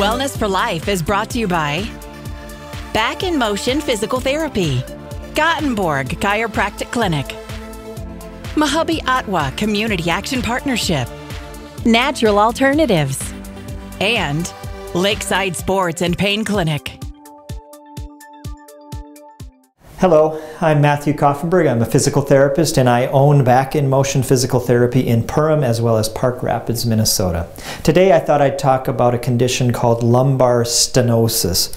Wellness for Life is brought to you by Back in Motion Physical Therapy, Gothenburg Chiropractic Clinic, Mahabi Atwa Community Action Partnership, Natural Alternatives, and Lakeside Sports and Pain Clinic. Hello, I'm Matthew Koffenberg. I'm a physical therapist and I own Back in Motion Physical Therapy in Perham as well as Park Rapids, Minnesota. Today I thought I'd talk about a condition called lumbar stenosis.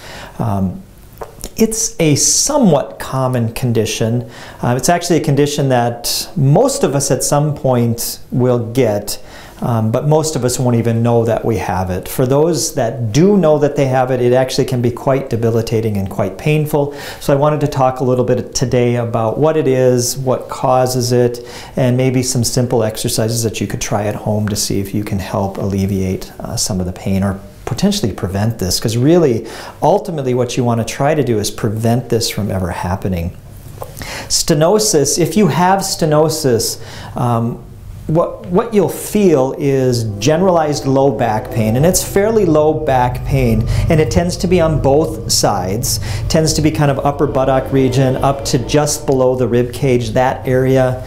It's a somewhat common condition. It's actually a condition that most of us at some point will get, but most of us won't even know that we have it. For those that do know that they have it, it actually can be quite debilitating and quite painful. So I wanted to talk a little bit today about what it is, what causes it, and maybe some simple exercises that you could try at home to see if you can help alleviate some of the pain or potentially prevent this, because really, ultimately what you want to try to do is prevent this from ever happening. Stenosis, if you have stenosis, what you'll feel is generalized low back pain, and it's fairly low back pain, and it tends to be on both sides. It tends to be kind of upper buttock region up to just below the rib cage, that area.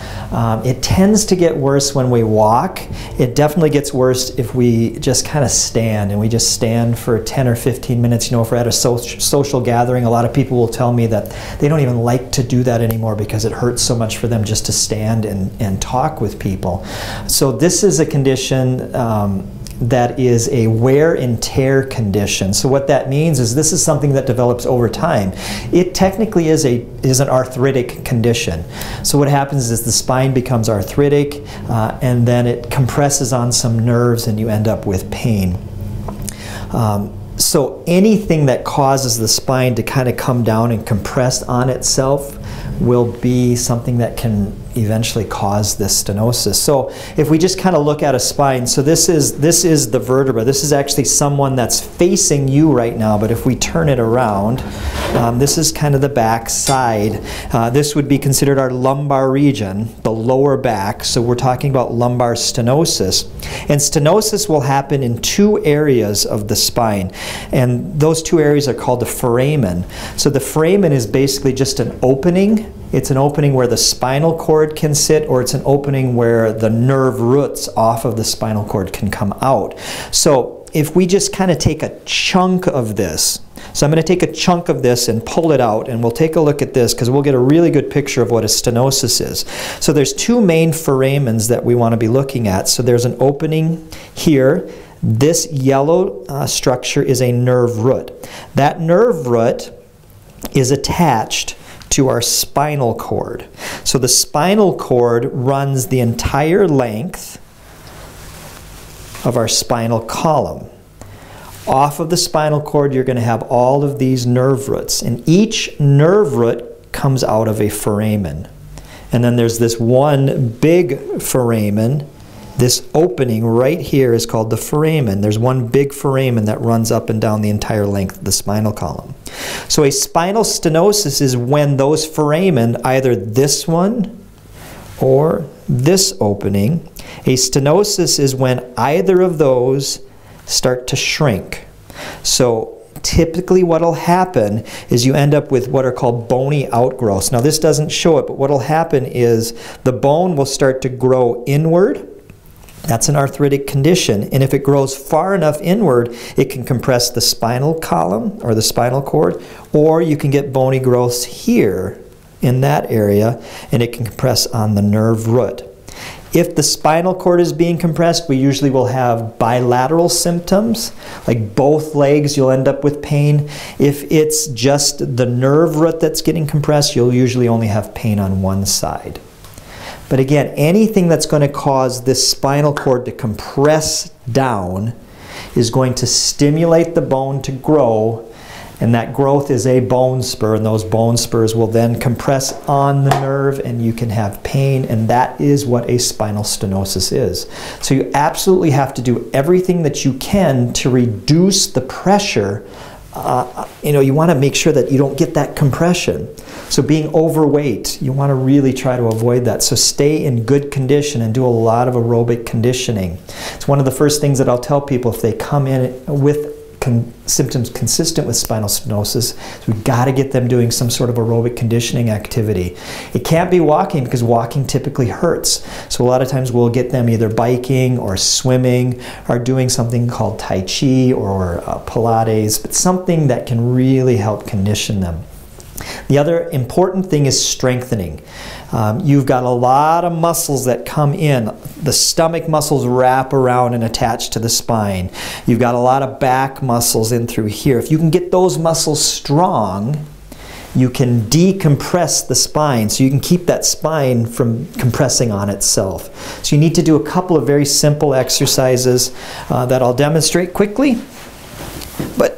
It tends to get worse when we walk. It definitely gets worse if we just kind of stand, and we just stand for 10 or 15 minutes. You know, if we're at a social gathering, a lot of people will tell me that they don't even like to do that anymore because it hurts so much for them just to stand and talk with people. So this is a condition that is a wear and tear condition. So what that means is this is something that develops over time. It technically is an arthritic condition. So what happens is the spine becomes arthritic and then it compresses on some nerves and you end up with pain. So anything that causes the spine to kind of come down and compress on itself will be something that can eventually cause this stenosis. So if we just kind of look at a spine, so this is the vertebra. This is actually someone that's facing you right now, but if we turn it around, this is kind of the back side. This would be considered our lumbar region, the lower back. So we're talking about lumbar stenosis. And stenosis will happen in two areas of the spine. And those two areas are called the foramen. So the foramen is basically just an opening. It's an opening where the spinal cord can sit, or it's an opening where the nerve roots off of the spinal cord can come out. So if we just kind of take a chunk of this, so I'm going to take a chunk of this and pull it out, and we'll take a look at this because we'll get a really good picture of what a stenosis is. So there's two main foramens that we want to be looking at. So there's an opening here. This yellow structure is a nerve root. That nerve root is attached to our spinal cord. So the spinal cord runs the entire length of our spinal column. Off of the spinal cord, you're going to have all of these nerve roots, and each nerve root comes out of a foramen. And then there's this one big foramen. This opening right here is called the foramen. There's one big foramen that runs up and down the entire length of the spinal column. So a spinal stenosis is when those foramen, either this one or this opening, a stenosis is when either of those start to shrink. So typically what will happen is you end up with what are called bony outgrowths. Now this doesn't show it, but what will happen is the bone will start to grow inward. That's an arthritic condition, and if it grows far enough inward, it can compress the spinal column or the spinal cord, or you can get bony growths here in that area, and it can compress on the nerve root. If the spinal cord is being compressed, we usually will have bilateral symptoms, like both legs, you'll end up with pain. If it's just the nerve root that's getting compressed, you'll usually only have pain on one side. But again, anything that's going to cause this spinal cord to compress down is going to stimulate the bone to grow, and that growth is a bone spur, and those bone spurs will then compress on the nerve and you can have pain, and that is what a spinal stenosis is. So you absolutely have to do everything that you can to reduce the pressure. You want to make sure that you don't get that compression. So being overweight, you want to really try to avoid that. So stay in good condition and do a lot of aerobic conditioning. It's one of the first things that I'll tell people if they come in with symptoms consistent with spinal stenosis. So we've got to get them doing some sort of aerobic conditioning activity. It can't be walking because walking typically hurts. So a lot of times we'll get them either biking or swimming or doing something called Tai Chi or Pilates, but something that can really help condition them. The other important thing is strengthening. You've got a lot of muscles that come in. The stomach muscles wrap around and attach to the spine. You've got a lot of back muscles in through here. If you can get those muscles strong, you can decompress the spine, so you can keep that spine from compressing on itself. So you need to do a couple of very simple exercises that I'll demonstrate quickly. But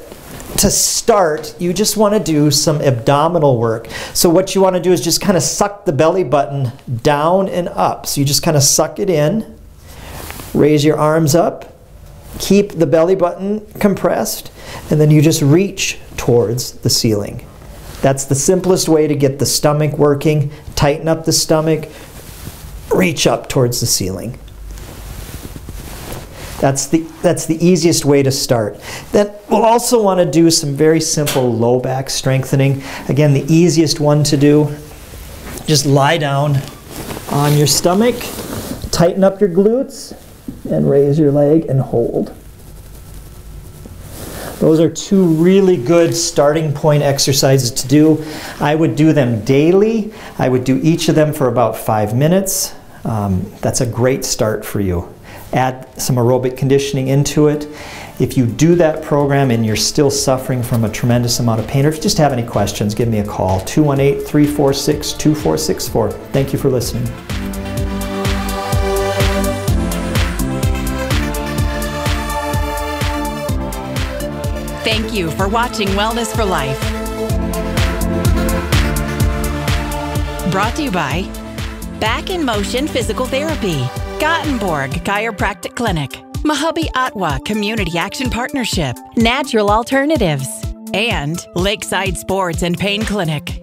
to start, you just want to do some abdominal work. So what you want to do is just kind of suck the belly button down and up. So you just kind of suck it in, raise your arms up, keep the belly button compressed, and then you just reach towards the ceiling. That's the simplest way to get the stomach working. Tighten up the stomach, reach up towards the ceiling. That's the easiest way to start. Then we'll also want to do some very simple low back strengthening. Again, the easiest one to do, just lie down on your stomach, tighten up your glutes, and raise your leg and hold. Those are two really good starting point exercises to do. I would do them daily. I would do each of them for about 5 minutes. That's a great start for you. Add some aerobic conditioning into it. If you do that program and you're still suffering from a tremendous amount of pain, or if you just have any questions, give me a call, 218-346-2464. Thank you for listening. Thank you for watching Wellness for Life. Brought to you by Back in Motion Physical Therapy, Gothenburg Chiropractic Clinic, Mojave Ottawa Community Action Partnership, Natural Alternatives, and Lakeside Sports and Pain Clinic.